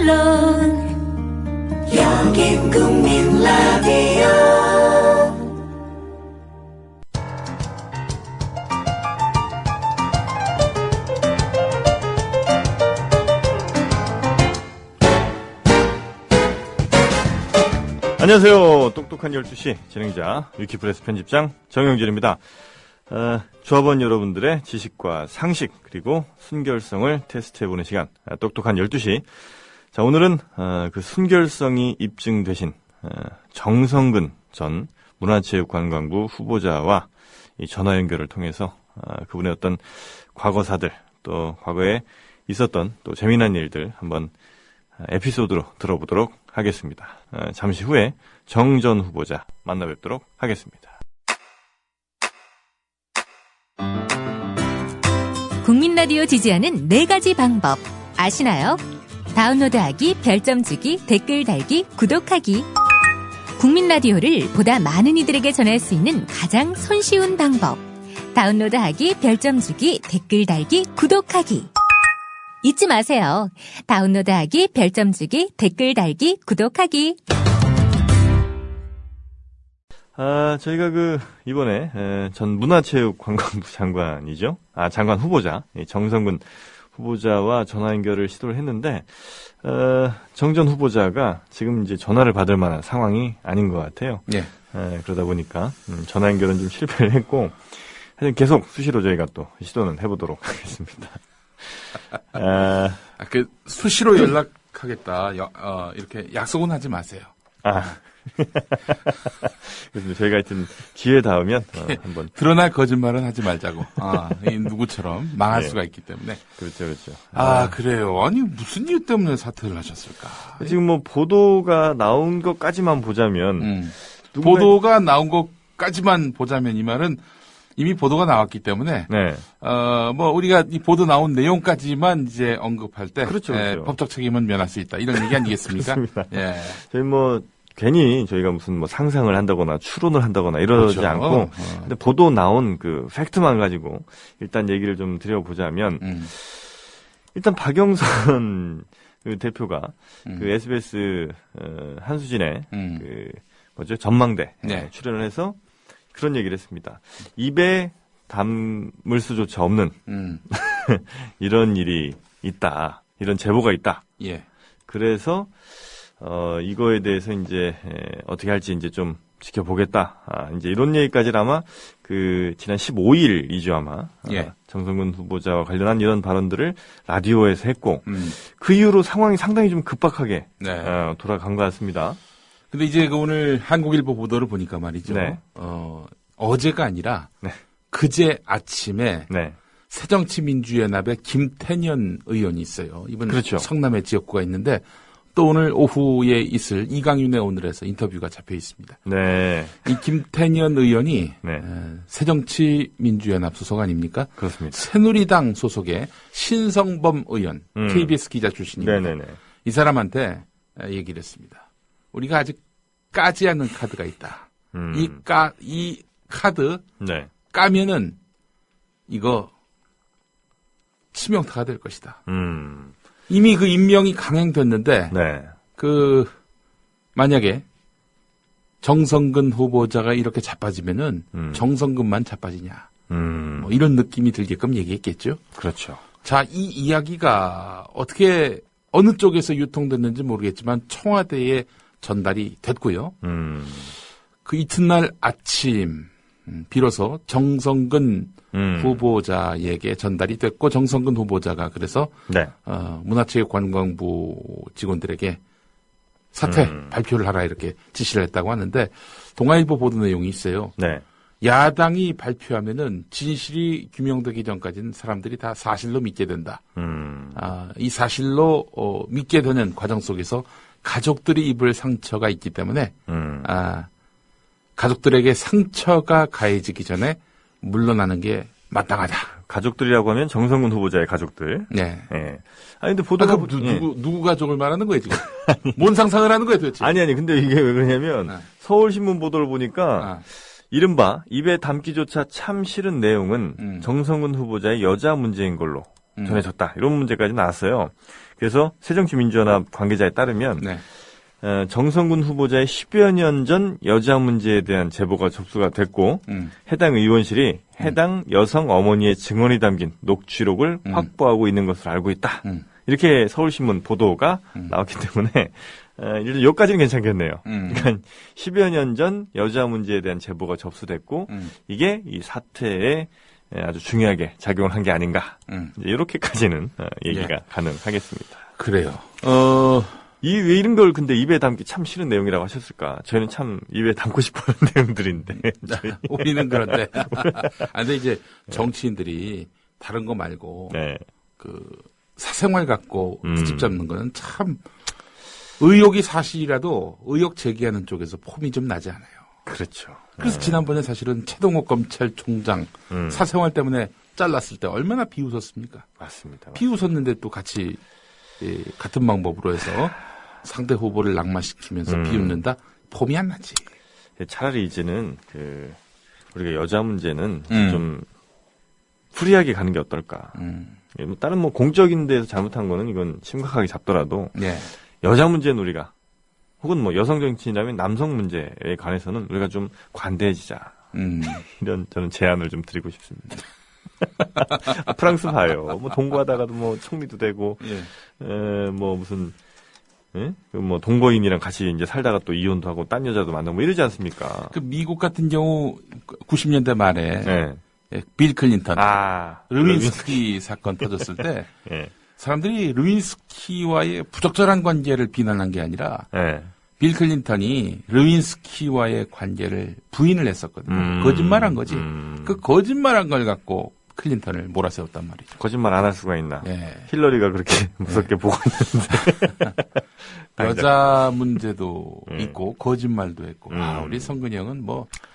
물론 여긴 국민 라디오. 안녕하세요. 똑똑한 12시 진행자 위키프레스 편집장 정영진입니다. 조합원 여러분들의 지식과 상식 그리고 순결성을 테스트해보는 시간 똑똑한 12시. 자, 오늘은 그 순결성이 입증되신 정성근 전 문화체육관광부 후보자와 이 전화 연결을 통해서 그분의 어떤 과거사들 또 과거에 있었던 또 재미난 일들 한번 에피소드로 들어보도록 하겠습니다. 잠시 후에 정 전 후보자 만나 뵙도록 하겠습니다. 국민 라디오 지지하는 4가지 방법 아시나요? 다운로드하기, 별점 주기, 댓글 달기, 구독하기. 국민 라디오를 보다 많은 이들에게 전할 수 있는 가장 손쉬운 방법. 다운로드하기, 별점 주기, 댓글 달기, 구독하기. 잊지 마세요. 다운로드하기, 별점 주기, 댓글 달기, 구독하기. 저희가 이번에 전 문화체육관광부 장관이죠. 장관 후보자 정성근 후보자와 전화 연결을 시도를 했는데 정 전 후보자가 지금 이제 전화를 받을 만한 상황이 아닌 것 같아요. 네. 그러다 보니까 전화 연결은 좀 실패를 했고 하여튼 계속 수시로 저희가 또 시도는 해보도록 하겠습니다. 수시로 연락하겠다. 이렇게 약속은 하지 마세요. 그래서 저희가 하여튼 기회 닿으면 한번 드러날 거짓말은 하지 말자고. 누구처럼 망할 수가 있기 때문에. 그렇죠. 그래요. 아니 무슨 이유 때문에 사퇴를 하셨을까? 지금 뭐 보도가 나온 것까지만 보자면 보도가 나온 것까지만 보자면 이 말은 이미 보도가 나왔기 때문에, 네. 우리가 이 보도 나온 내용까지만 이제 언급할 때, 그렇죠. 법적 책임은 면할 수 있다. 이런 얘기 아니겠습니까? 그렇습니다. 예. 저희 괜히 저희가 무슨 상상을 한다거나 추론을 한다거나 이러지 그렇죠. 않고, 근데 보도 나온 팩트만 가지고 일단 얘기를 좀 드려보자면, 일단 박영선 대표가 SBS, 한수진의 전망대 네. 출연을 해서 그런 얘기를 했습니다. 입에 담을 수조차 없는 이런 일이 있다. 이런 제보가 있다. 예. 그래서 이거에 대해서 이제 어떻게 할지 이제 좀 지켜보겠다. 이제 이런 얘기까지는 아마 지난 15일이죠 아마. 예. 정성근 후보자와 관련한 이런 발언들을 라디오에서 했고 그 이후로 상황이 상당히 좀 급박하게 네. 돌아간 것 같습니다. 근데 이제 오늘 한국일보 보도를 보니까 말이죠. 네. 어제가 아니라 네. 그제 아침에 네. 새정치민주연합의 김태년 의원이 있어요. 이번 그렇죠. 성남의 지역구가 있는데 또 오늘 오후에 있을 이강윤의 오늘에서 인터뷰가 잡혀 있습니다. 네. 이 김태년 의원이 네. 새정치민주연합 소속 아닙니까? 그렇습니다. 새누리당 소속의 신성범 의원, KBS 기자 출신입니다. 네네네. 이 사람한테 얘기를 했습니다. 우리가 아직 까지 않는 카드가 있다. 이 카드 네. 까면은 이거 치명타가 될 것이다. 이미 임명이 강행됐는데 네. 만약에 정성근 후보자가 이렇게 자빠지면은 정성근만 자빠지냐. 이런 느낌이 들게끔 얘기했겠죠. 그렇죠. 자, 이 이야기가 어느 쪽에서 유통됐는지 모르겠지만 청와대에 전달이 됐고요. 그 이튿날 아침 비로소 정성근 후보자에게 전달이 됐고 정성근 후보자가 그래서 네. 문화체육관광부 직원들에게 사퇴 발표를 하라 이렇게 지시를 했다고 하는데 동아일보 보도 내용이 있어요. 네. 야당이 발표하면은 진실이 규명되기 전까지는 사람들이 다 사실로 믿게 된다. 이 사실로 믿게 되는 과정 속에서 가족들이 입을 상처가 있기 때문에 가족들에게 상처가 가해지기 전에 물러나는 게 마땅하다. 가족들이라고 하면 정성근 후보자의 가족들. 네. 예. 근데 보도가 누구 가족을 말하는 거예요 지금? 뭔 상상을 하는 거예요 도대체? 아니 근데 이게 왜 그러냐면 서울신문 보도를 보니까 이른바 입에 담기조차 참 싫은 내용은 정성근 후보자의 여자 문제인 걸로 전해졌다. 이런 문제까지 나왔어요. 그래서 새정치민주연합 관계자에 따르면 네. 정성군 후보자의 10여 년 전 여자 문제에 대한 제보가 접수가 됐고 해당 의원실이 해당 여성 어머니의 증언이 담긴 녹취록을 확보하고 있는 것으로 알고 있다. 이렇게 서울신문 보도가 나왔기 때문에 일단 여기까지는 괜찮겠네요. 그러니까 10여 년 전 여자 문제에 대한 제보가 접수됐고 이게 이 사태에 아주 중요하게 작용을 한 게 아닌가. 이제 이렇게까지는 얘기가 예. 가능하겠습니다. 그래요. 왜 이런 걸 근데 입에 담기 참 싫은 내용이라고 하셨을까? 저희는 참 입에 담고 싶어하는 내용들인데. 우리는 그런데. 근데 이제 정치인들이 다른 거 말고 네. 그 사생활 갖고 트집 잡는 거는 참 의혹이 사실이라도 의혹 제기하는 쪽에서 폼이 좀 나지 않아요. 그렇죠. 그래서 지난번에 사실은 최동욱 검찰총장 사생활 때문에 잘랐을 때 얼마나 비웃었습니까? 맞습니다. 비웃었는데 또 같이 같은 방법으로 해서 상대 후보를 낙마시키면서 비웃는다? 폼이 안 나지. 차라리 이제는 우리가 여자 문제는 좀 프리하게 가는 게 어떨까. 다른 공적인 데서 잘못한 거는 이건 심각하게 잡더라도 네. 여자 문제는 우리가 혹은 여성 정치인이라면 남성 문제에 관해서는 우리가 좀 관대해지자. 이런 저는 제안을 좀 드리고 싶습니다. 프랑스 봐요. 동거하다가도 총리도 되고, 예. 무슨, 동거인이랑 같이 이제 살다가 또 이혼도 하고 딴 여자도 만나고 이러지 않습니까? 그 미국 같은 경우 90년대 말에 네. 빌 클린턴, 르윈스키 르윈스키. 사건 터졌을 때 네. 사람들이 르윈스키와의 부적절한 관계를 비난한 게 아니라 네. 빌 클린턴이 르윈스키와의 관계를 부인을 했었거든요. 거짓말한 거지. 그 거짓말한 걸 갖고 클린턴을 몰아세웠단 말이죠. 거짓말 안 할 수가 있나? 예. 힐러리가 그렇게 무섭게 보고 있는데. 여자 문제도 있고 거짓말도 했고. 우리 성근이 형은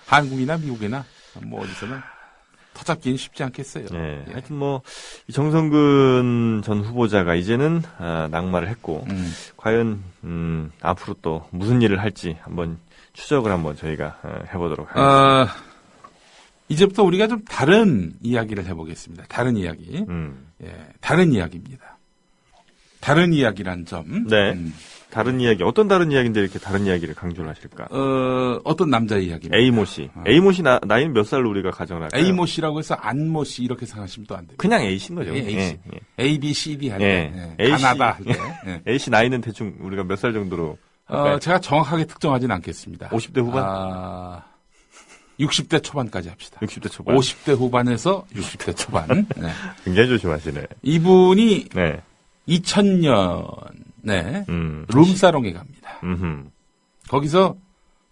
한국이나 미국이나 어디서는 터잡기는 쉽지 않겠어요. 네. 예. 하여튼 이 정성근 전 후보자가 이제는 낙마를 했고 과연 앞으로 또 무슨 일을 할지 한번 추적을 한번 저희가 해보도록 하겠습니다. 이제부터 우리가 좀 다른 이야기를 해보겠습니다. 다른 이야기. 예, 다른 이야기입니다. 다른 이야기란 점. 네. 다른 이야기. 어떤 다른 이야기인데 이렇게 다른 이야기를 강조를 하실까? 어떤 남자 이야기입니다. A모 씨. A모 씨 나이는 몇 살로 우리가 가정을 할까요? A모 씨라고 해서 안모 씨 이렇게 생각하시면 또 안 됩니다. 그냥 A 씨인 거죠. 예, A 씨. 예. A, B, C, D 할 예. 때. A 씨. 가나다 할 때. 예. A 씨 나이는 대충 우리가 몇 살 정도로 할까요? 제가 정확하게 특정하진 않겠습니다. 50대 후반? 60대 초반까지 합시다. 60대 초반. 50대 후반에서 60대 초반. 네. 굉장히 조심하시네. 이분이 네. 2000년에 룸사롱에 갑니다. 거기서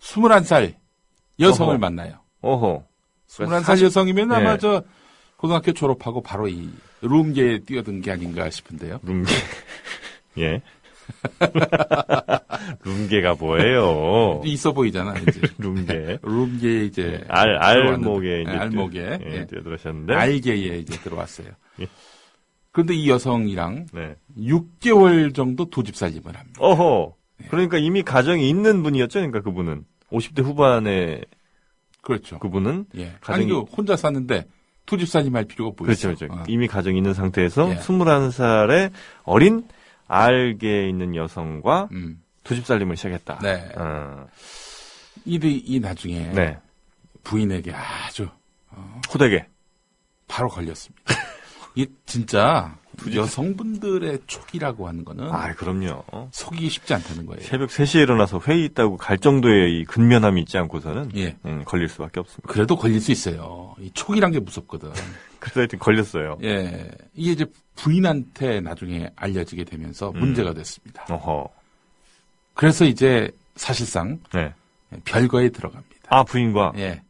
21살 여성을 어허. 만나요. 어허. 21살 여성이면 아마 네. 고등학교 졸업하고 바로 이 룸계에 뛰어든 게 아닌가 싶은데요. 룸계. 예. 룸계가 뭐예요? 있어 보이잖아, 이제. 룸계. 룸계에 이제. 알목에 이제. 알목에. 예, 뛰어들으셨는데. 알계에 이제 들어왔어요. 예. 그런데 이 여성이랑 네. 6개월 정도 두 집 살림을 합니다. 어허. 그러니까 이미 가정이 있는 분이었죠? 그러니까 그분은. 50대 후반에 그렇죠. 그분은. 예. 가정이. 아니, 혼자 사는데 두 집 살림 할 필요가 뭐 그렇죠, 있어. 그렇죠. 이미 가정이 있는 상태에서 예. 21살의 어린 알계에 있는 여성과 두 집 살림을 시작했다. 네. 이 나중에 네. 부인에게 아주 호되게. 바로 걸렸습니다. 이게 진짜 여성분들의 촉이라고 하는 거는 그럼요. 속이기 쉽지 않다는 거예요. 새벽 3시에 일어나서 회의 있다고 갈 정도의 이 근면함이 있지 않고서는 예. 걸릴 수밖에 없습니다. 그래도 걸릴 수 있어요. 이 촉이란 게 무섭거든. 그래서 하여튼 걸렸어요. 예. 이게 이제 부인한테 나중에 알려지게 되면서 문제가 됐습니다. 어허. 그래서 이제 사실상 네. 별거에 들어갑니다. 부인과? 예.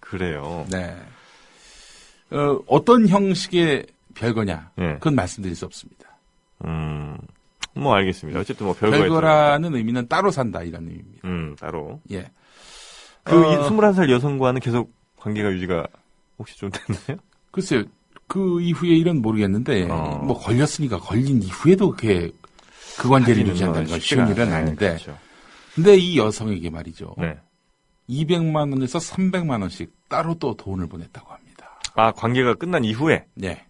그래요. 네. 어떤 형식의 별거냐? 예. 그건 말씀드릴 수 없습니다. 알겠습니다. 어쨌든 별거에. 별거라는 의미는 따로 산다 이런 의미입니다. 따로. 예. 21살 여성과는 계속 관계가 유지가 혹시 좀 됐나요? 글쎄요. 그 이후의 일은 모르겠는데 걸렸으니까 걸린 이후에도 그게 그 관계를 유지한다는 건 쉬운 일은 아닌데. 그렇죠. 근데 이 여성에게 말이죠. 네. 200만 원에서 300만 원씩 따로 또 돈을 보냈다고 합니다. 관계가 끝난 이후에? 네.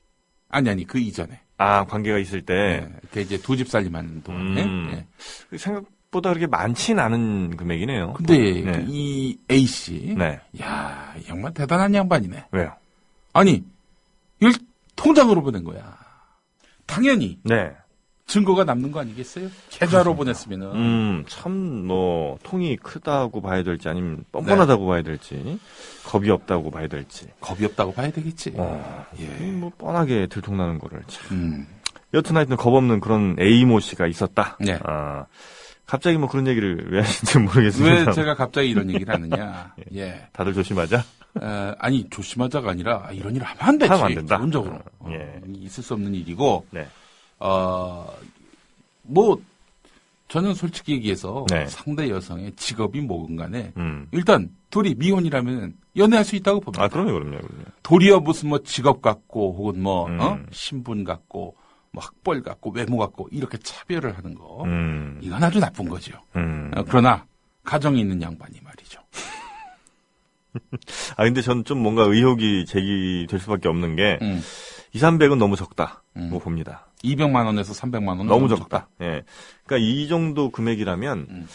아니, 그 이전에. 아, 관계가 있을 때. 그 이제 두 집 살림하는 동안에. 예. 생각보다 그렇게 많진 않은 금액이네요. 근데 네. 이 A씨. 네. 야, 정말 대단한 양반이네. 왜요? 아니, 이걸 통장으로 보낸 거야. 당연히. 네. 증거가 남는 거 아니겠어요? 계좌로 보냈으면은. 참, 통이 크다고 봐야 될지, 아니면 뻔뻔하다고 봐야 될지, 겁이 없다고 봐야 될지. 겁이 없다고 봐야 되겠지. 예. 뻔하게 들통나는 거를 참. 여튼 하여튼 겁 없는 그런 A모 씨가 있었다. 네. 갑자기 그런 얘기를 왜 하시는지 모르겠습니다. 왜 제가 갑자기 이런 얘기를 하느냐. 예. 다들 조심하자. 아니, 조심하자가 아니라, 이런 일을 하면 안 되지. 하면 안 된다. 기본적으로. 예. 있을 수 없는 일이고, 네. 저는 솔직히 얘기해서 네. 상대 여성의 직업이 뭐건 간에, 음. 일단, 둘이 미혼이라면 연애할 수 있다고 봅니다. 그럼요. 도리어 무슨 직업 갖고, 혹은 신분 갖고, 학벌 갖고, 외모 갖고, 이렇게 차별을 하는 거. 이건 아주 나쁜 거죠. 그러나, 가정이 있는 양반이 말이죠. 근데 전 좀 뭔가 의혹이 제기될 수밖에 없는 게, 200~300은 너무 적다고 봅니다. 200만 원에서 300만 원 너무 적다. 예. 그러니까 이 정도 금액이라면,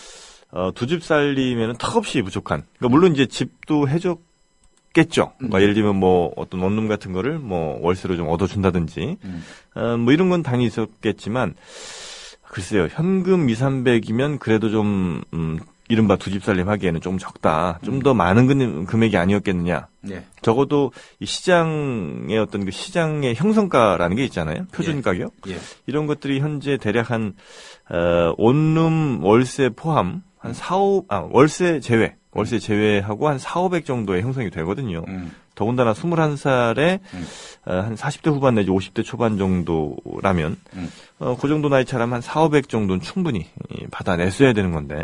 두 집 살림에는 턱없이 부족한. 그러니까 물론 이제 집도 해줬겠죠. 그러니까 예를 들면 어떤 원룸 같은 거를 월세로 좀 얻어준다든지, 이런 건 당연히 있었겠지만, 글쎄요, 현금 200~300이면 그래도 좀, 이른바 두 집 살림 하기에는 좀 적다. 좀 더 많은 금액이 아니었겠느냐. 네. 적어도 이 시장의 어떤 그 시장의 형성가라는 게 있잖아요. 표준 가격. 예. 이런 것들이 현재 대략 원룸 월세 포함 한 월세 제외하고 한 400~500 정도의 형성이 되거든요. 더군다나 21살에 한 40대 후반 내지 50대 초반 정도라면 그 정도 나이 차라면 한 400~500 정도는 충분히 받아냈어야 되는 건데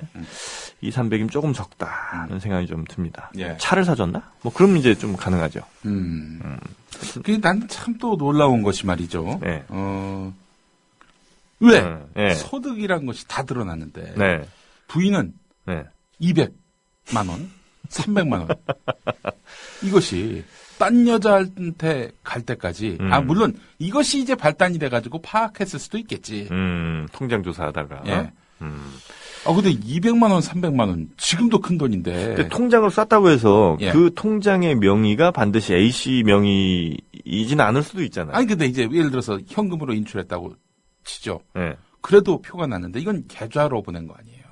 200~300이면 조금 적다는 생각이 좀 듭니다. 예. 차를 사줬나? 그럼 이제 좀 가능하죠. 그게 난 참 또 놀라운 것이 말이죠. 네. 왜? 네. 소득이란 것이 다 드러났는데 네. 부인은 네. 200만 원, 300만 원. 이것이 딴 여자한테 갈 때까지 물론 이것이 이제 발단이 돼가지고 파악했을 수도 있겠지. 통장 조사하다가. 예. 근데 200만 원, 300만 원 지금도 큰 돈인데. 근데 통장으로 쌌다고 해서 예. 그 통장의 명의가 반드시 A 씨 명의이지는 않을 수도 있잖아요. 아니 근데 이제 예를 들어서 현금으로 인출했다고 치죠. 네. 그래도 표가 났는데 이건 계좌로 보낸 거 아니에요.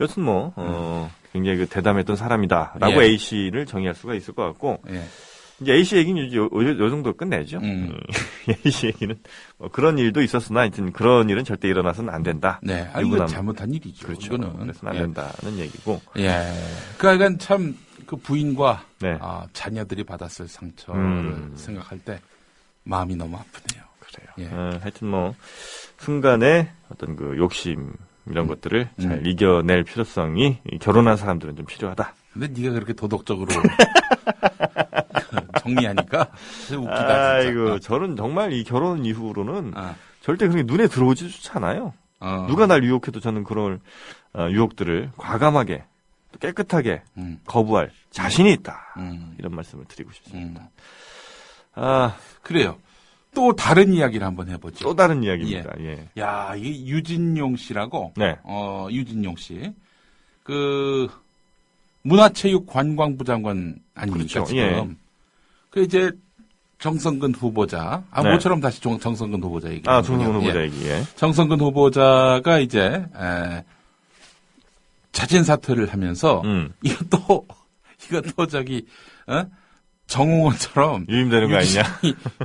여튼 굉장히 그 대담했던 사람이다라고 예. A 씨를 정의할 수가 있을 것 같고 예. 이제 A 씨 얘기는 요 정도 끝내죠. A 씨 얘기는 그런 일도 있었으나 하여튼 그런 일은 절대 일어나서는 안 된다. 네, 이건 잘못한 일이죠. 그렇죠. 이거는 그래서는 안 된다는 얘기고. 예. 그러니까 참 그 부인과 네. 자녀들이 받았을 상처를 생각할 때 마음이 너무 아프네요. 그래요. 예. 하여튼 순간의 어떤 그 욕심 이런 것들을 잘 이겨낼 필요성이 결혼한 사람들은 좀 필요하다. 근데 네가 그렇게 도덕적으로 정리하니까 웃기다 진짜. 아이고, 저는 정말 이 결혼 이후로는 절대 그렇게 눈에 들어오지도 않아요. 누가 날 유혹해도 저는 그런 유혹들을 과감하게 또 깨끗하게 거부할 자신이 있다. 이런 말씀을 드리고 싶습니다. 그래요. 또 다른 이야기를 한번 해보죠. 또 다른 이야기입니다. 예. 야, 이 유진용 씨라고. 네. 유진용 씨. 문화체육관광부 장관 아닙니까, 그렇죠. 지금. 예. 이제 정성근 후보자. 네. 모처럼 다시 정성근 후보자 얘기. 정성근 후보자 얘기. 예. 정성근 후보자가 이제, 자진 사퇴를 하면서, 이것도 정홍원처럼 유임되는 거 아니냐?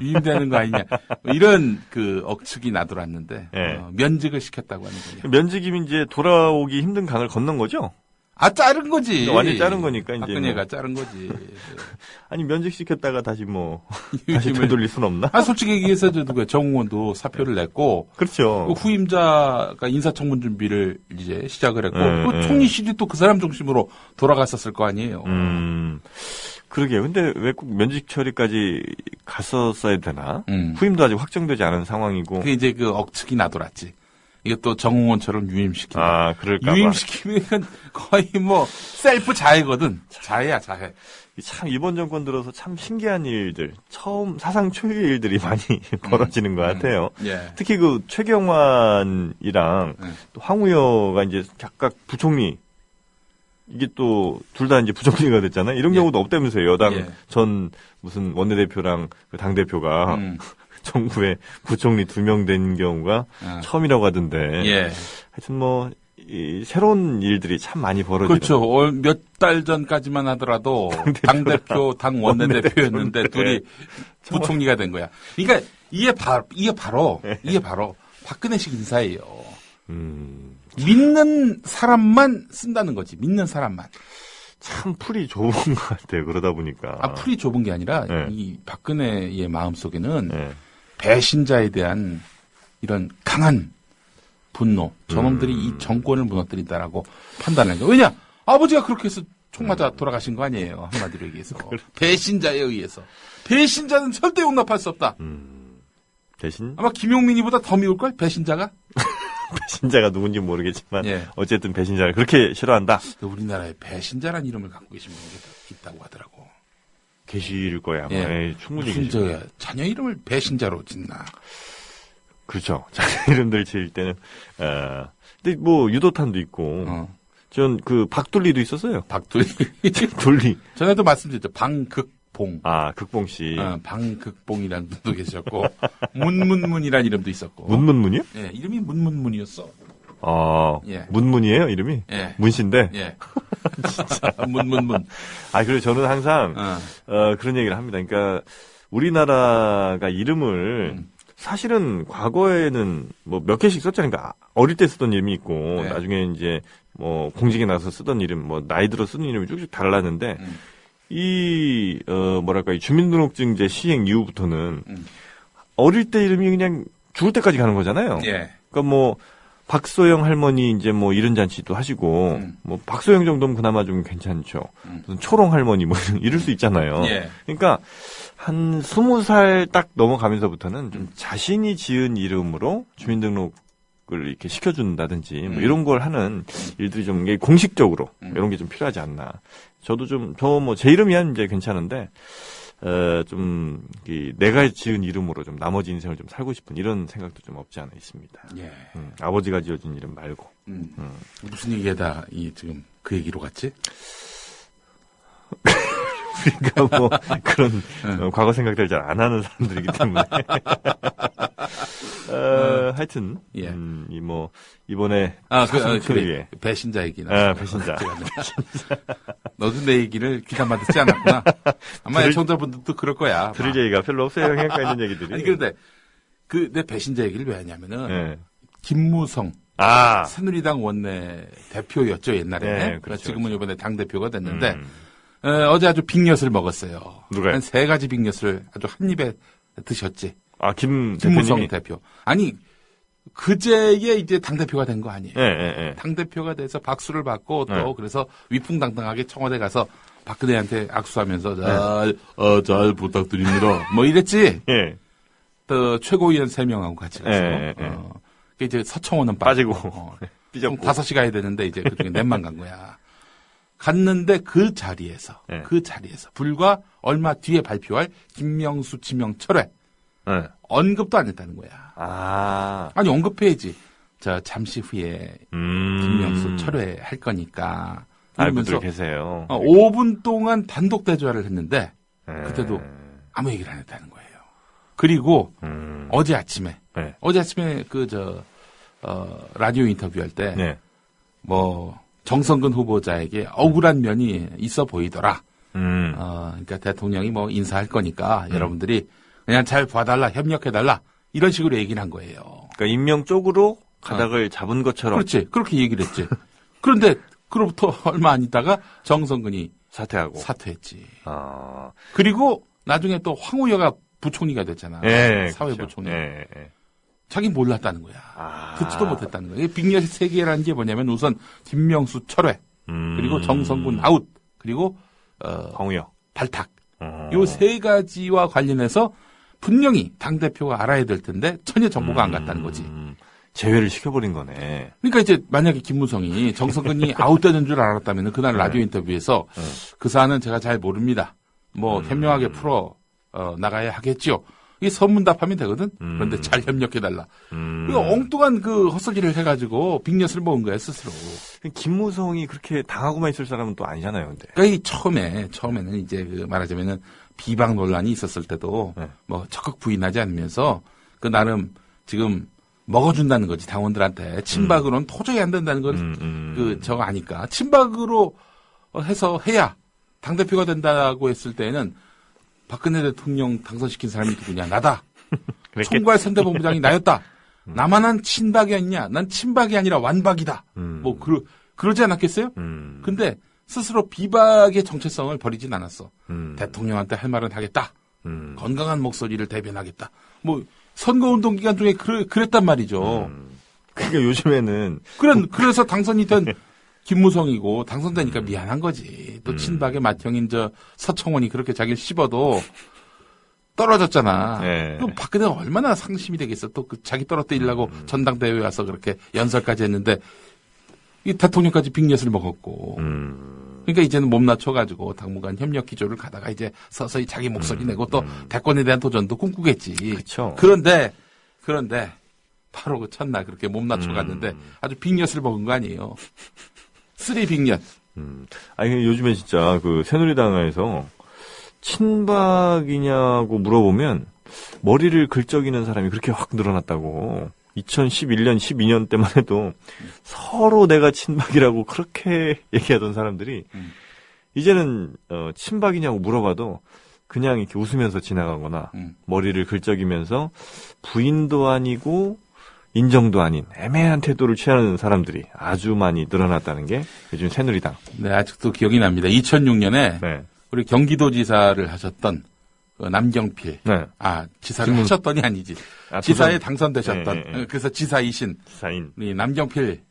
유임되는 거 아니냐? 이런 억측이 나돌았는데 네. 면직을 시켰다고 하는 거예요. 면직이면 이제 돌아오기 힘든 강을 건넌 거죠? 자른 거지. 완전 자른 거니까 이제. 박근혜가 자른 거지. 아니 면직 시켰다가 다시 다시 되돌릴 순 없나? 솔직히 얘기해서 누구야? 정홍원도 사표를 냈고. 그렇죠. 후임자가 인사청문 준비를 이제 시작을 했고. 또 총리실이 또 그 사람 중심으로 돌아갔었을 거 아니에요. 그러게요. 근데 왜 꼭 면직 처리까지 갔었어야 되나? 후임도 아직 확정되지 않은 상황이고. 그게 이제 억측이 나돌았지. 이것도 정홍원처럼 유임시킨다. 그럴까 봐. 유임시키면 거의 셀프 자해거든. 자해야, 자해. 참 이번 정권 들어서 참 신기한 일들, 사상 초유의 일들이 많이 벌어지는 것 같아요. 예. 특히 그 최경환이랑 또 황우여가 이제 각각 부총리, 이게 또 둘 다 이제 부총리가 됐잖아요. 이런 경우도 없다면서요. 여당 전 무슨 원내대표랑 그 당대표가 정부에 부총리 2명 된 경우가 처음이라고 하던데. 하여튼 뭐 이 새로운 일들이 참 많이 벌어지는. 그렇죠. 몇 달 전까지만 하더라도 당대표, 당 원내대표였는데 둘이 부총리가 된 거야. 그러니까 이게 바로 박근혜식 인사예요. 믿는 사람만 쓴다는 거지. 믿는 사람만. 참 풀이 좁은 것 같아요. 그러다 보니까. 풀이 좁은 게 아니라 이 박근혜의 마음속에는 배신자에 대한 이런 강한 분노, 저놈들이 이 정권을 무너뜨린다라고 판단하는 거예요. 왜냐? 아버지가 그렇게 해서 총 맞아 돌아가신 거 아니에요. 한마디로 얘기해서. 배신자에 의해서. 배신자는 절대 용납할 수 없다. 대신? 아마 김용민이보다 더 미울걸? 배신자가? 배신자가 누군지 모르겠지만 어쨌든 배신자를 그렇게 싫어한다. 우리나라에 배신자란 이름을 갖고 계신 분이 있다고 하더라고. 계실 거야. 아마. 충분히 무슨 계실 거야. 자녀 이름을 배신자로 짓나. 그렇죠. 자녀 이름들 지을 때는 근데 뭐 유도탄도 있고 전 그 박둘리도 있었어요. 박둘리. 전에도 말씀드렸죠. 방극봉. 극봉 씨. 방극봉이라는 분도 계셨고 문문문이라는 이름도 있었고. 문문문이요? 예, 이름이 문문문이었어. 문문이에요, 이름이? 예. 문씨인데? 예. 진짜, 문문문. 그리고 저는 항상, 그런 얘기를 합니다. 그러니까, 우리나라가 이름을, 사실은 과거에는 뭐 몇 개씩 썼잖아요. 그러니까 어릴 때 쓰던 이름이 있고, 나중에 이제 뭐 공직에 나서 쓰던 이름, 뭐 나이 들어 쓰는 이름이 쭉쭉 달랐는데, 이 주민등록증제 시행 이후부터는, 어릴 때 이름이 그냥 죽을 때까지 가는 거잖아요. 예. 그러니까 뭐, 박소영 할머니 이제 뭐 이런 잔치도 하시고 뭐 박소영 정도면 그나마 좀 괜찮죠. 무슨 초롱 할머니 뭐 이럴 수 있잖아요. 그러니까 한 20살 딱 넘어가면서부터는 좀 자신이 지은 이름으로 주민등록을 이렇게 시켜준다든지 뭐 이런 걸 하는 일들이 좀 공식적으로 이런 게 좀 필요하지 않나. 저도 좀 제 이름이야 이제 괜찮은데. 내가 지은 이름으로 좀 나머지 인생을 좀 살고 싶은 이런 생각도 좀 없지 않아 있습니다. 예. 아버지가 지어준 이름 말고. 무슨 얘기에다 지금 그 얘기로 갔지? 그러니까 뭐 그런 과거 생각들 잘 안 하는 사람들이기 때문에. 하여튼 이번에 배신자 얘기나. 배신자. 너도 내 얘기를 귀담아 듣지 않았구나. 아마 애청자분들도 그럴 거야. 들을 얘기가 별로 없어요. 영향가 있는 얘기들이. 아니 그런데 내 배신자 얘기를 왜 하냐면은 김무성 새누리당 원내 대표였죠 옛날에. 그렇죠, 지금은 이번에 당 대표가 됐는데 어제 아주 빅엿을 먹었어요. 누가요? 한 3가지 빅엿을 아주 한 입에 드셨지. 김무성 대표. 아니 그제에 이제 당대표가 된 거 아니에요. 당대표가 돼서 박수를 받고 또 그래서 위풍당당하게 청와대 가서 박근혜한테 악수하면서 잘 부탁드립니다. 뭐 이랬지. 또 최고위원 3명하고 같이 가서. 이제 서청원은 빠지고. 삐졌고. 5시 가야 되는데 이제 그중에 넷만 간 거야. 갔는데 그 자리에서 불과 얼마 뒤에 발표할 김명수 지명 철회. 언급도 안 했다는 거야. 아니 언급해야지. 잠시 후에 김명수 철회할 거니까. 알고들 계세요. 5분 동안 단독 대조를 했는데 그때도 아무 얘기를 안 했다는 거예요. 그리고 어제 아침에 라디오 인터뷰할 때 정성근 후보자에게 억울한 면이 있어 보이더라. 그러니까 대통령이 뭐 인사할 거니까 여러분들이 그냥 잘 봐달라, 협력해달라 이런 식으로 얘기를 한 거예요. 그러니까 임명 쪽으로 가닥을 잡은 것처럼. 그렇지, 그렇게 얘기를 했지. 그런데 그로부터 얼마 안 있다가 정성근이 사퇴했지. 그리고 나중에 또 황우여가 부총리가 됐잖아. 사회부총리. 자기 몰랐다는 거야. 듣지도 못했다는 거야. 빅엿 세계라는 게 뭐냐면 우선 김명수 철회, 그리고 정성근 아웃, 그리고 황우여 발탁. 요 3가지와 관련해서 분명히 당대표가 알아야 될 텐데 전혀 정보가 안 갔다는 거지. 제외를 시켜버린 거네. 그러니까 이제 만약에 김무성이 정성근이 아웃되는 줄 알았다면 그날 라디오 인터뷰에서 그 사안은 제가 잘 모릅니다. 뭐 현명하게 풀어 나가야 하겠죠. 이게 선문답하면 되거든. 그런데 잘 협력해달라. 이거 엉뚱한 그 헛소리를 해가지고 빅엿을 먹은 거야 스스로. 김무성이 그렇게 당하고만 있을 사람은 또 아니잖아요, 근데. 그러니까 이 처음에는 이제 그 말하자면은 비방 논란이 있었을 때도 네. 뭐 적극 부인하지 않으면서 그 나름 지금 먹어준다는 거지 당원들한테 친박으로는 도저히 안 된다는 걸 그 저거 아니까 친박으로 해서 해야 당 대표가 된다고 했을 때는 박근혜 대통령 당선시킨 사람이 누구냐 나다. 총괄 선대본부장이 나였다. 나만한 친박이 아니냐. 난 친박이 아니라 완박이다. 뭐 그러지 않았겠어요? 근데 스스로 비박의 정체성을 버리진 않았어. 대통령한테 할 말은 하겠다. 건강한 목소리를 대변하겠다. 뭐 선거운동 기간 중에 그랬단 말이죠. 그러니까 요즘에는 그래서 당선이 된 김무성이고 당선되니까 미안한 거지. 또 친박의 맏형인 저 서청원이 그렇게 자기를 씹어도 떨어졌잖아. 네. 그럼 박근혜가 얼마나 상심이 되겠어. 또 그 자기 떨어뜨리려고 전당대회에 와서 그렇게 연설까지 했는데 이 대통령까지 빅엿을 먹었고. 그러니까 이제는 몸 낮춰가지고 당분간 협력 기조를 가다가 이제 서서히 자기 목소리 내고 또 대권에 대한 도전도 꿈꾸겠지. 그쵸. 그런데 바로 그 첫날 그렇게 몸 낮춰갔는데 아주 빅엿을 먹은 거 아니에요. 쓰리 빅엿. 아니 요즘에 진짜 그 새누리당에서 친박이냐고 물어보면 머리를 긁적이는 사람이 그렇게 확 늘어났다고. 2011년, 12년 때만 해도 서로 내가 친박이라고 그렇게 얘기하던 사람들이 이제는 친박이냐고 물어봐도 그냥 이렇게 웃으면서 지나가거나 머리를 긁적이면서 부인도 아니고 인정도 아닌 애매한 태도를 취하는 사람들이 아주 많이 늘어났다는 게 요즘 새누리당. 네, 아직도 기억이 납니다. 2006년에 네. 우리 경기도지사를 하셨던 그 남경필. 네. 지사를 하셨더니 아니지. 지사에 당선되셨던. 네, 네. 그래서 지사이신. 지사인. 우리 남경필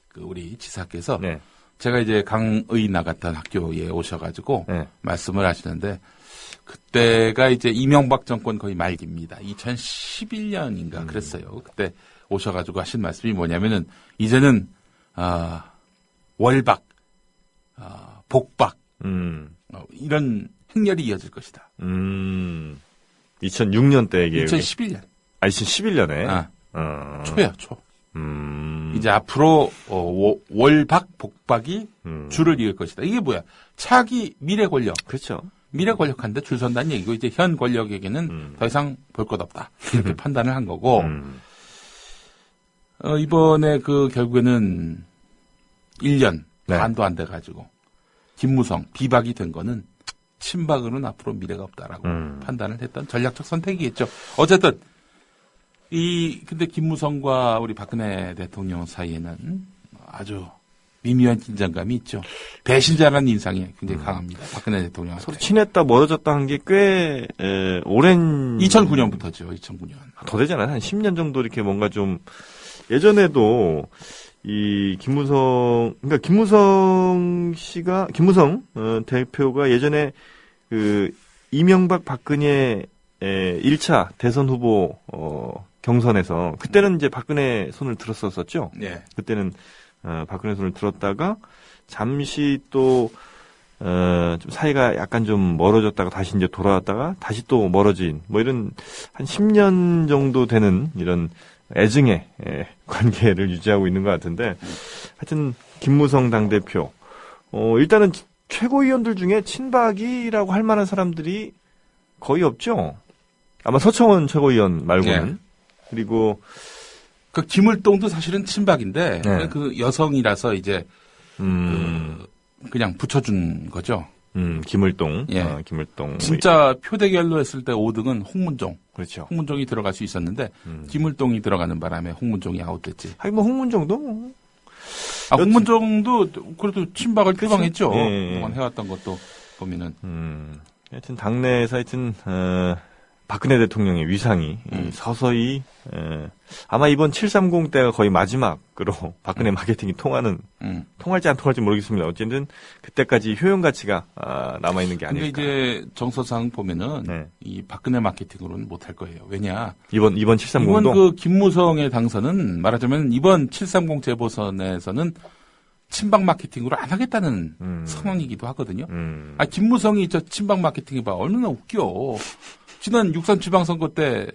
그 우리 지사께서 네. 제가 이제 강의 나갔던 학교에 오셔가지고 네. 말씀을 하시는데 그때가 이제 이명박 정권 거의 말기입니다. 2011년인가 그랬어요. 그때 오셔가지고 하신 말씀이 뭐냐면은 이제는 월박, 복박 이런 행렬이 이어질 것이다. 2006년 때 얘기예요. 2011년. 2011년에. 초야 초. 이제 앞으로 월박, 복박이 줄을 이을 것이다. 이게 뭐야? 차기 미래 권력. 그렇죠. 미래 권력한테 줄 선다는 얘기고 이제 현 권력에게는 더 이상 볼 것 없다. 이렇게 판단을 한 거고 이번에 그 결국에는 1년 네. 반도 안 돼가지고 김무성 비박이 된 거는 친박으로는 앞으로 미래가 없다라고 판단을 했던 전략적 선택이겠죠. 어쨌든 근데 김무성과 우리 박근혜 대통령 사이에는 아주 미묘한 긴장감이 있죠. 배신자라는 인상이 굉장히 강합니다. 박근혜 대통령한테. 서로 친했다 멀어졌다 한 게 꽤 오랜 2009년부터죠. 2009년. 더 되잖아요. 한 10년 정도 이렇게 뭔가 좀 예전에도 이 김무성 대표가 예전에 그 이명박 박근혜 1차 대선 후보 경선에서 그때는 이제 박근혜 손을 들었었죠. 네. 그때는 박근혜 손을 들었다가 잠시 또 좀 사이가 약간 좀 멀어졌다가 다시 이제 돌아왔다가 다시 또 멀어진 뭐 이런 한 10년 정도 되는 이런 애증의 관계를 유지하고 있는 것 같은데 하여튼 김무성 당대표 일단은 최고위원들 중에 친박이라고 할 만한 사람들이 거의 없죠. 아마 서청원 최고위원 말고는. 네. 그리고 그 김을동도 사실은 친박인데 네. 그 여성이라서 이제 그냥 붙여준 거죠. 김을동. 예. 김을동. 진짜 표대결로 했을 때 5등은 홍문종. 그렇죠. 홍문종이 들어갈 수 있었는데 김을동이 들어가는 바람에 홍문종이 아웃됐지. 하긴 뭐 홍문종도 뭐. 홍문종도 그래도 친박을 표방했죠. 예. 그동안 해왔던 것도 보면은. 하여튼 당내에서 하여튼 박근혜 대통령의 위상이 서서히 아마 이번 730 때가 거의 마지막으로 박근혜 마케팅이 통할지 안 통할지 모르겠습니다. 어쨌든 그때까지 효용 가치가 남아 있는 게 아닐까. 근데 이제 정서상 보면은 네. 이 박근혜 마케팅으로는 못 할 거예요. 왜냐? 이번 730도 이번 그 김무성의 당선은 말하자면 이번 730 재보선에서는 친박 마케팅으로 안 하겠다는 선언이기도 하거든요. 김무성이 저 친박 마케팅 해봐. 얼마나 웃겨. 지난 6.3 지방선거 때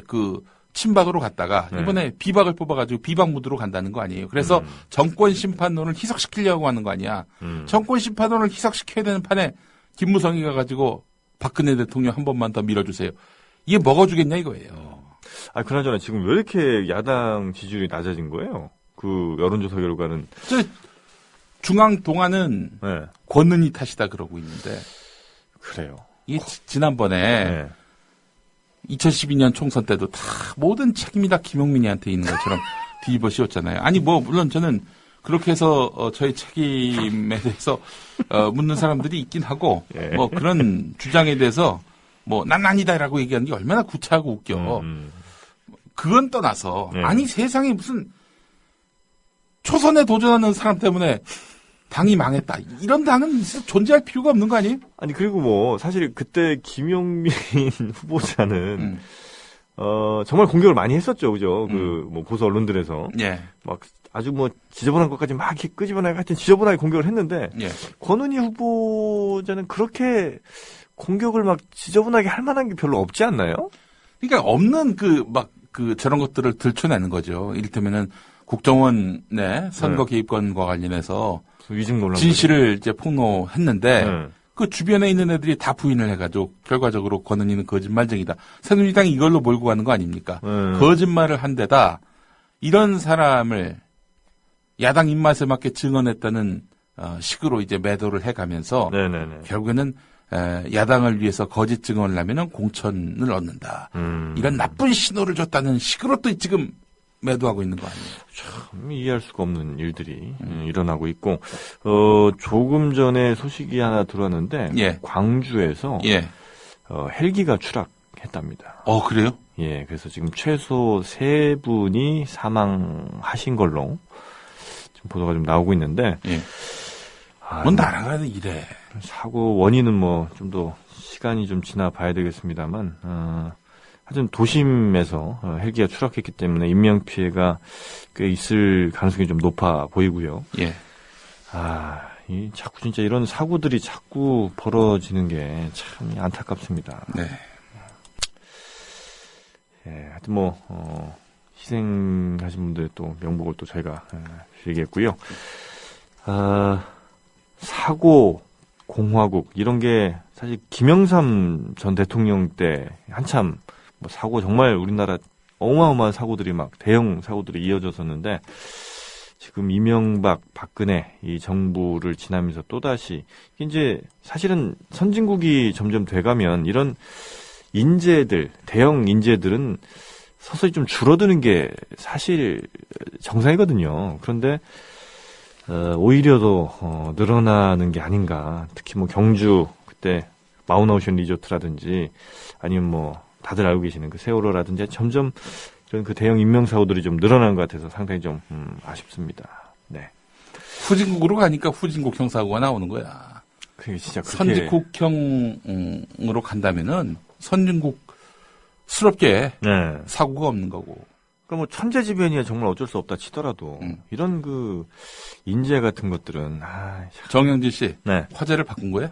그 친박으로 갔다가 이번에 비박을 뽑아가지고 비박 무드로 간다는 거 아니에요. 그래서 정권 심판론을 희석시키려고 하는 거 아니야. 정권 심판론을 희석시켜야 되는 판에 김무성이 가가지고 박근혜 대통령 한 번만 더 밀어주세요. 이게 먹어주겠냐 이거예요. 아, 그나저나 지금 왜 이렇게 야당 지지율이 낮아진 거예요? 그 여론조사 결과는. 중앙 동안은 네. 권은희 탓이다 그러고 있는데. 그래요. 이게 지난번에 2012년 총선 때도 다 모든 책임이 다 김용민이한테 있는 것처럼 뒤집어 씌웠잖아요. 아니 뭐 물론 저는 그렇게 해서 저희 책임에 대해서 묻는 사람들이 있긴 하고 뭐 그런 주장에 대해서 뭐 난 아니다라고 얘기하는 게 얼마나 구차하고 웃겨. 그건 떠나서 아니 세상에 무슨 초선에 도전하는 사람 때문에 당이 망했다. 이런 당은 존재할 필요가 없는 거 아니에요? 아니 그리고 뭐 사실 그때 김용민 후보자는 정말 공격을 많이 했었죠, 그죠? 그 뭐 보수 언론들에서 막 아주 뭐 지저분한 것까지 막 이렇게 끄집어내고 하여튼 지저분하게 공격을 했는데 권은희 후보자는 그렇게 공격을 막 지저분하게 할 만한 게 별로 없지 않나요? 그러니까 없는 저런 것들을 들춰내는 거죠. 이를테면은 국정원의 선거 개입권과 관련해서 위증 논란 진실을 이제 폭로했는데 그 주변에 있는 애들이 다 부인을 해가지고 결과적으로 권은희는 거짓말쟁이다. 새누리당이 이걸로 몰고 가는 거 아닙니까? 거짓말을 한 데다 이런 사람을 야당 입맛에 맞게 증언했다는 식으로 이제 매도를 해가면서 결국에는 야당을 위해서 거짓 증언을 하면은 공천을 얻는다. 이런 나쁜 신호를 줬다는 식으로 또 지금 매도하고 있는 거 아니에요? 참 이해할 수가 없는 일들이 일어나고 있고 조금 전에 소식이 하나 들어왔는데 광주에서 헬기가 추락했답니다. 그래요? 예, 그래서 지금 최소 3분이 사망하신 걸로 지금 보도가 좀 나오고 있는데 뭐 나라가 이래. 사고 원인은 뭐 좀 더 시간이 좀 지나 봐야 되겠습니다만 하여튼 도심에서 헬기가 추락했기 때문에 인명 피해가 꽤 있을 가능성이 좀 높아 보이고요. 자꾸 진짜 이런 사고들이 자꾸 벌어지는 게 참 안타깝습니다. 하여튼 뭐 희생하신 분들 또 명복을 또 저희가 드리겠고요. 사고, 공화국 이런 게 사실 김영삼 전 대통령 때 한참 뭐 사고 정말 우리나라 어마어마한 사고들이 막 대형 사고들이 이어졌었는데 지금 이명박, 박근혜 이 정부를 지나면서 또다시 이제 사실은 선진국이 점점 돼가면 이런 인재들, 대형 인재들은 서서히 좀 줄어드는 게 사실 정상이거든요. 그런데 오히려 더 늘어나는 게 아닌가. 특히 뭐 경주 그때 마운오션 리조트라든지 아니면 뭐 다들 알고 계시는 그 세월호라든지 점점 이런 그 대형 인명사고들이 좀 늘어나는 것 같아서 상당히 좀 아쉽습니다. 네. 후진국으로 가니까 후진국형 사고가 나오는 거야. 그게 진짜 선진국형으로 간다면은 선진국스럽게 사고가 없는 거고. 그러니까 뭐 천재지변이야 정말 어쩔 수 없다 치더라도 이런 그 인재 같은 것들은 정영진 씨 화제를 바꾼 거야?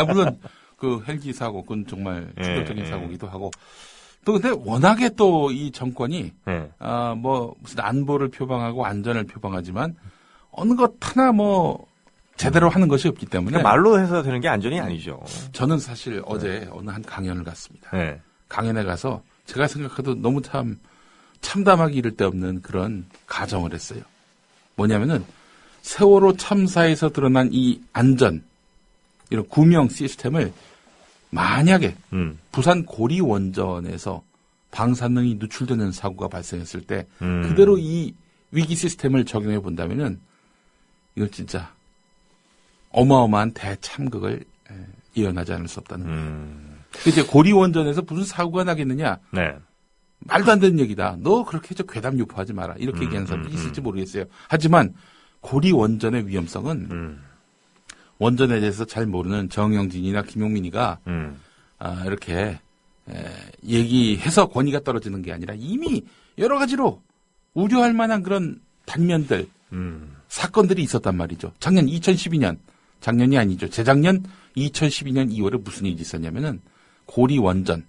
물론 그 헬기 사고 그건 정말 충격적인 사고기도 하고 또 근데 워낙에 또 이 정권이 뭐 무슨 안보를 표방하고 안전을 표방하지만 어느 것 하나 뭐 제대로 하는 것이 없기 때문에 그러니까 말로 해서 되는 게 안전이 아니죠. 저는 사실 어제 어느 한 강연을 갔습니다. 강연에 가서 제가 생각해도 너무 참담하기 이를 데 없는 그런 가정을 했어요. 뭐냐면은 세월호 참사에서 드러난 이 안전 이런 구명 시스템을 만약에 부산 고리 원전에서 방사능이 누출되는 사고가 발생했을 때 그대로 이 위기 시스템을 적용해 본다면은 이거 진짜 어마어마한 대참극을 예언하지 않을 수 없다는 거예요. 이제 고리 원전에서 무슨 사고가 나겠느냐? 말도 안 되는 얘기다. 너 그렇게 해서 괴담 유포하지 마라. 이렇게 얘기하는 사람도 있을지 모르겠어요. 하지만 고리 원전의 위험성은 원전에 대해서 잘 모르는 정영진이나 김용민이가 이렇게 얘기해서 권위가 떨어지는 게 아니라 이미 여러 가지로 우려할 만한 그런 단면들, 사건들이 있었단 말이죠. 작년 2012년, 작년이 아니죠. 재작년 2012년 2월에 무슨 일이 있었냐면은 고리 원전.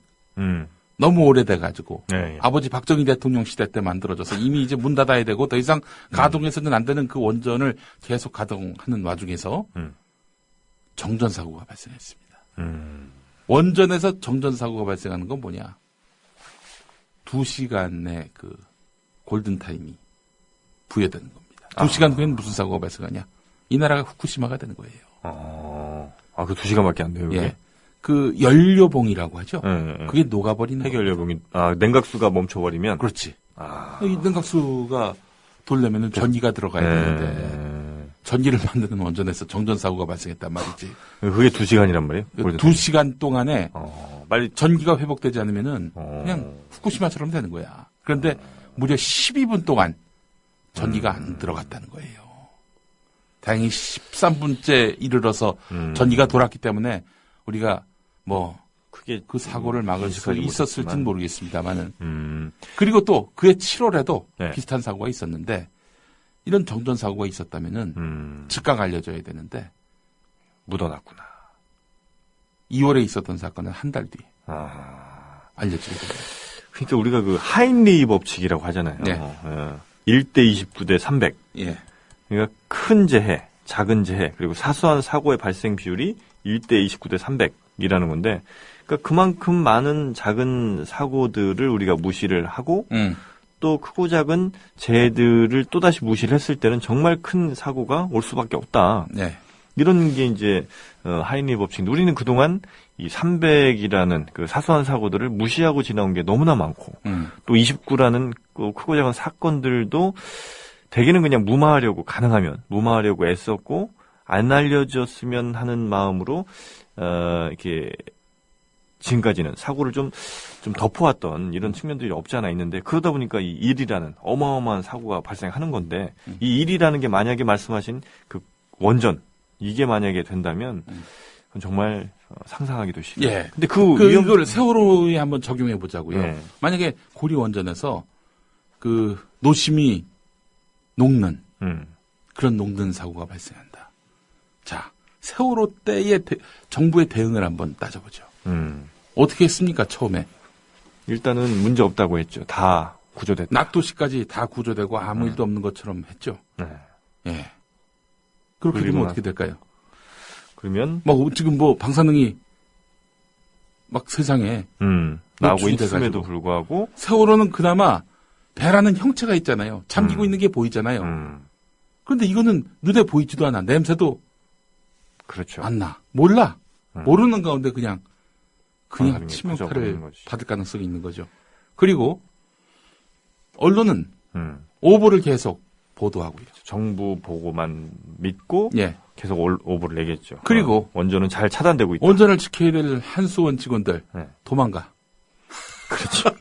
너무 오래돼가지고 네, 예. 아버지 박정희 대통령 시대 때 만들어져서 이미 이제 문 닫아야 되고 더 이상 가동해서는 안 되는 그 원전을 계속 가동하는 와중에서 정전사고가 발생했습니다. 원전에서 정전사고가 발생하는 건 뭐냐? 2시간의 그 골든타임이 부여되는 겁니다. 2시간 후에는 무슨 사고가 발생하냐? 이 나라가 후쿠시마가 되는 거예요. 그 2시간밖에 안 돼요, 그게? 예. 그 연료봉이라고 하죠. 예. 그게 녹아버리는 핵연료봉이, 냉각수가 멈춰버리면? 그렇지. 이 냉각수가 돌려면은 전기가 들어가야 되는데 전기를 만드는 원전에서 정전사고가 발생했단 말이지. 그게 2시간이란 말이에요? 2시간 동안에 빨리 전기가 회복되지 않으면은 그냥 후쿠시마처럼 되는 거야. 그런데 무려 12분 동안 전기가 안 들어갔다는 거예요. 다행히 13분째 이르러서 전기가 돌았기 때문에 우리가 그게 그 사고를 막을 수 있었을지는 모르겠습니다만은. 그리고 또 그해 7월에도 네. 비슷한 사고가 있었는데 이런 정전 사고가 있었다면은 즉각 알려져야 되는데 묻어놨구나. 2월에 있었던 사건은 한 달 뒤에 알려지게 됩니다. 그러니까 우리가 그 하인리 법칙이라고 하잖아요. 네. 1대 29대 300. 예. 그러니까 큰 재해, 작은 재해, 그리고 사소한 사고의 발생 비율이 1대 29대 300이라는 건데, 그러니까 그만큼 많은 작은 사고들을 우리가 무시를 하고, 또 크고 작은 재해들을 또다시 무시를 했을 때는 정말 큰 사고가 올 수밖에 없다. 네. 이런 게 이제 하인리 법칙인데, 우리는 그동안 이 300이라는 그 사소한 사고들을 무시하고 지나온 게 너무나 많고, 또 29라는 크고 작은 사건들도 대개는 그냥 가능하면 무마하려고 애썼고, 안 알려졌으면 하는 마음으로, 이렇게, 지금까지는 사고를 좀 덮어왔던 이런 측면들이 없지 않아 있는데, 그러다 보니까 이 일이라는 어마어마한 사고가 발생하는 건데, 이 일이라는 게 만약에 말씀하신 그 원전, 이게 만약에 된다면, 그건 정말 상상하기도 싫어요. 예. 근데 이거를 세월호에 한번 적용해 보자고요. 예. 만약에 고리 원전에서 그 노심이 녹는 그런 녹는 사고가 발생한다. 자, 세월호 때의 정부의 대응을 한번 따져보죠. 어떻게 했습니까, 처음에? 일단은 문제 없다고 했죠. 다 구조됐다. 낙도시까지 다 구조되고 아무 일도 없는 것처럼 했죠. 네. 예. 그렇게 되면 어떻게 될까요? 그러면 지금 방사능이 막 세상에 나오고 노출이 있음에도 돼가지고. 불구하고 세월호는 그나마 배라는 형체가 있잖아요. 잠기고 있는 게 보이잖아요. 그런데 이거는 눈에 보이지도 않아. 냄새도 그렇죠. 안 나. 몰라. 모르는 가운데 그냥 그냥 치명타를 커져버리는 거지. 받을 가능성이 있는 거죠. 그리고 언론은 오보를 계속 보도하고 있죠. 정부 보고만 믿고 예. 계속 오보를 내겠죠. 그리고 원전은 잘 차단되고 있다. 원전을 지켜야 될 한수원 직원들 네. 도망가. 그렇죠.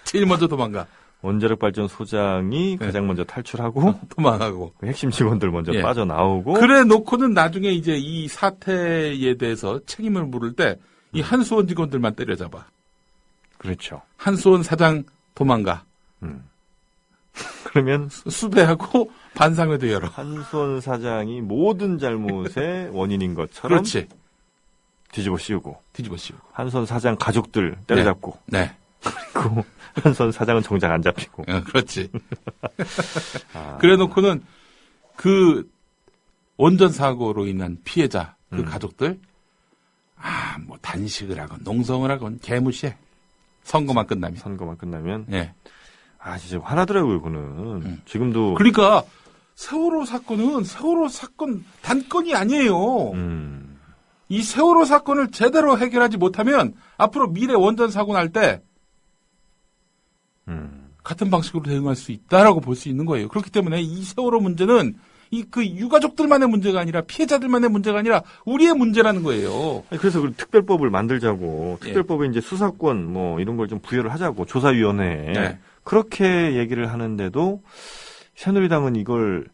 제일 먼저 도망가. 원자력 발전 소장이 네. 가장 먼저 탈출하고 도망가고. 그 핵심 직원들 먼저 예. 빠져나오고 그래 놓고는 나중에 이제 이 사태에 대해서 책임을 물을 때 이 한수원 직원들만 때려잡아. 그렇죠. 한수원 사장 도망가. 그러면 수배하고 반상회도 열어. 한수원 사장이 모든 잘못의 원인인 것처럼 그렇지. 뒤집어 씌우고 뒤집어 씌우고. 한수원 사장 가족들 때려잡고 네. 그리고 한수원 사장은 정작 안 잡히고. 그렇지. 그래 놓고는 그 원전 사고로 인한 피해자 그 가족들 단식을 하건 농성을 하건 개무시해. 선거만 끝나면. 예. 진짜 화나더라고요, 그거는. 지금도. 그러니까 세월호 사건 단건이 아니에요. 이 세월호 사건을 제대로 해결하지 못하면 앞으로 미래 원전 사고 날 때 같은 방식으로 대응할 수 있다라고 볼 수 있는 거예요. 그렇기 때문에 이 세월호 문제는 그 유가족들만의 문제가 아니라 피해자들만의 문제가 아니라 우리의 문제라는 거예요. 그래서 그 특별법을 만들자고 특별법에 이제 수사권 이런 걸 좀 부여를 하자고 조사위원회에 네. 그렇게 얘기를 하는데도 새누리당은 이걸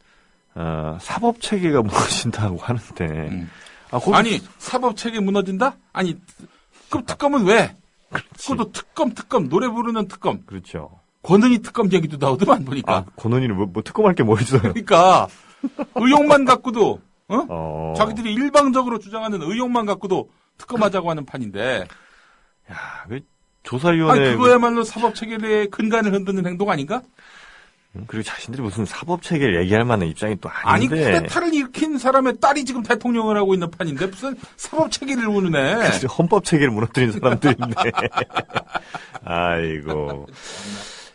사법 체계가 무너진다고 하는데 아니 사법 체계 무너진다? 아니 그럼 특검은 왜? 그것도 특검 노래 부르는 특검. 그렇죠. 권은희 특검 얘기도 나오더만 보니까. 아, 권은희는 뭐 특검할 게 뭐 있어요? 그러니까 의혹만 갖고도 자기들이 일방적으로 주장하는 의혹만 갖고도 특검하자고 하는 판인데. 야, 그 조사위원회. 그거야말로 사법 체계의 근간을 흔드는 행동 아닌가? 그리고 자신들이 무슨 사법 체계를 얘기할 만한 입장이 또 아닌데. 아니 쿠데타를 일으킨 사람의 딸이 지금 대통령을 하고 있는 판인데 무슨 사법 체계를 무너네. 헌법 체계를 무너뜨린 사람들인데. 아이고.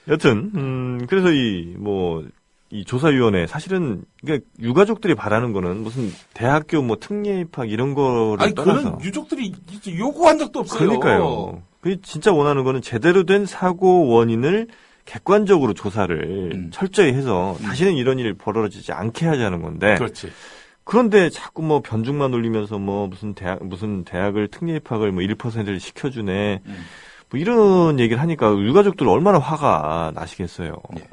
여튼 그래서 이 조사위원회 사실은 그러니까 유가족들이 바라는 거는 무슨 대학교 뭐 특례 입학 이런 거를 떠나서. 그런 유족들이 요구한 적도 없어요. 그러니까요. 그 진짜 원하는 거는 제대로 된 사고 원인을 객관적으로 조사를 철저히 해서 다시는 이런 일이 벌어지지 않게 하자는 건데. 그렇지. 그런데 자꾸 뭐 변죽만 올리면서 뭐 무슨 대학을 특례 입학을 뭐 1%를 시켜주네. 뭐 이런 얘기를 하니까 유가족들 얼마나 화가 나시겠어요. 예.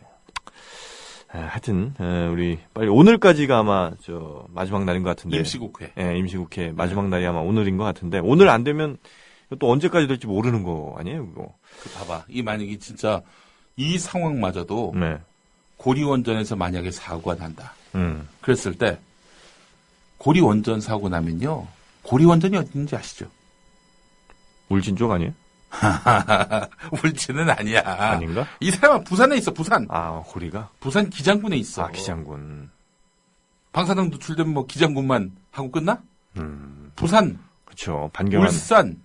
하여튼 우리 빨리 오늘까지가 아마 마지막 날인 것 같은데. 임시국회. 예, 임시국회 마지막 날이 아마 오늘인 것 같은데 오늘 안 되면 또 언제까지 될지 모르는 거 아니에요, 그거? 봐봐. 만약에 진짜 이 상황마저도 네. 고리원전에서 만약에 사고가 난다. 그랬을 때 고리원전 사고 나면요. 고리원전이 어딘지 아시죠? 울진 쪽 아니에요? 울진은 아니야. 아닌가? 이 사람은 부산에 있어, 부산. 아, 고리가? 부산 기장군에 있어. 아, 기장군. 방사능 노출되면 뭐 기장군만 하고 끝나? 부산. 그쵸. 반경한. 울산.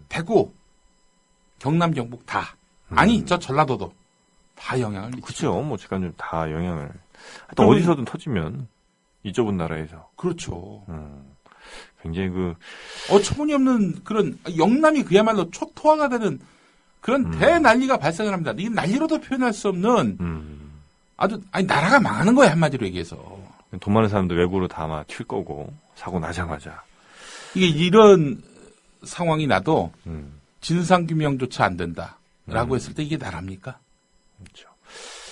대구. 경남, 경북 다. 아니, 저 전라도도 다 영향을 미치죠. 그쵸. 뭐, 직관적으로 다 영향을. 또 어디서든 터지면, 이 좁은 나라에서. 그렇죠. 굉장히 어처구니없는 그런, 영남이 그야말로 초토화가 되는 그런 대난리가 발생을 합니다. 이게 난리로도 표현할 수 없는 나라가 망하는 거야, 한마디로 얘기해서. 돈 많은 사람들 외국으로 다 아마 튈 거고, 사고 나자마자. 이게 이런 상황이 나도 진상규명조차 안 된다라고 했을 때 이게 나랍니까? 그렇죠.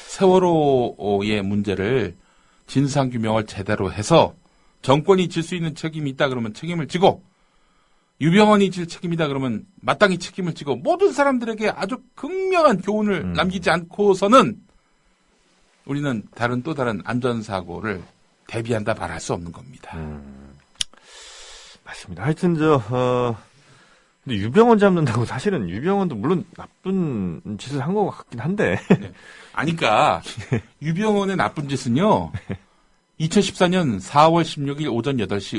세월호의 문제를 진상규명을 제대로 해서 정권이 질 수 있는 책임이 있다 그러면 책임을 지고 유병헌이 질 책임이다 그러면 마땅히 책임을 지고 모든 사람들에게 아주 극명한 교훈을 남기지 않고서는 우리는 또 다른 안전사고를 대비한다 말할 수 없는 겁니다. 맞습니다. 하여튼 근데 유병헌 잡는다고 사실은 유병헌도 물론 나쁜 짓을 한 것 같긴 한데. 네. 아니까 유병헌의 나쁜 짓은요. 2014년 4월 16일 오전 8시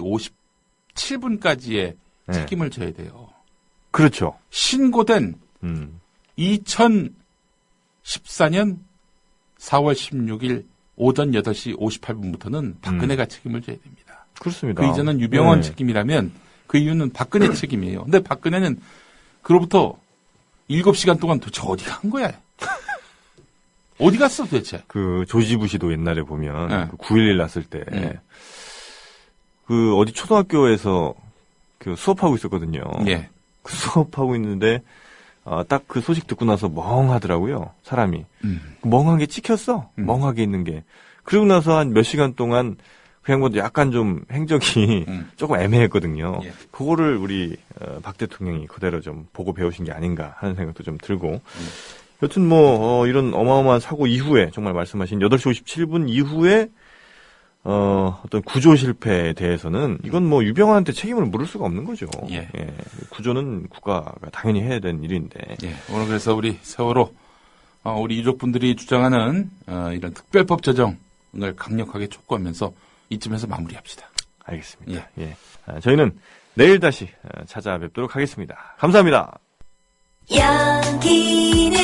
57분까지의 책임을 져야 돼요. 그렇죠. 신고된 2014년 4월 16일 오전 8시 58분부터는 박근혜가 책임을 져야 됩니다. 그렇습니다. 그 이전은 유병헌 책임이라면 그 이유는 박근혜 책임이에요. 근데 박근혜는 그로부터 7시간 동안 도대체 어디 간 거야? 어디 갔어 도대체? 그 조지 부시도 옛날에 보면 9.11 났을 때 그 어디 초등학교에서 그 수업하고 있었거든요. 예. 그 수업하고 있는데 딱 그 소식 듣고 나서 멍하더라고요. 사람이. 멍한 게 찍혔어. 멍하게 있는 게. 그러고 나서 한 몇 시간 동안 그 양반도 약간 좀 행적이 조금 애매했거든요. 예. 그거를 우리 박 대통령이 그대로 좀 보고 배우신 게 아닌가 하는 생각도 좀 들고. 여튼 이런 어마어마한 사고 이후에 정말 말씀하신 8시 57분 이후에 어떤 구조 실패에 대해서는 이건 뭐 유병헌한테 책임을 물을 수가 없는 거죠. 예. 예. 구조는 국가가 당연히 해야 되는 일인데. 예. 오늘 그래서 우리 세월호 우리 유족분들이 주장하는 이런 특별법 제정을 강력하게 촉구하면서 이쯤에서 마무리합시다. 알겠습니다. 예. 저희는 내일 다시 찾아뵙도록 하겠습니다. 감사합니다. 여기는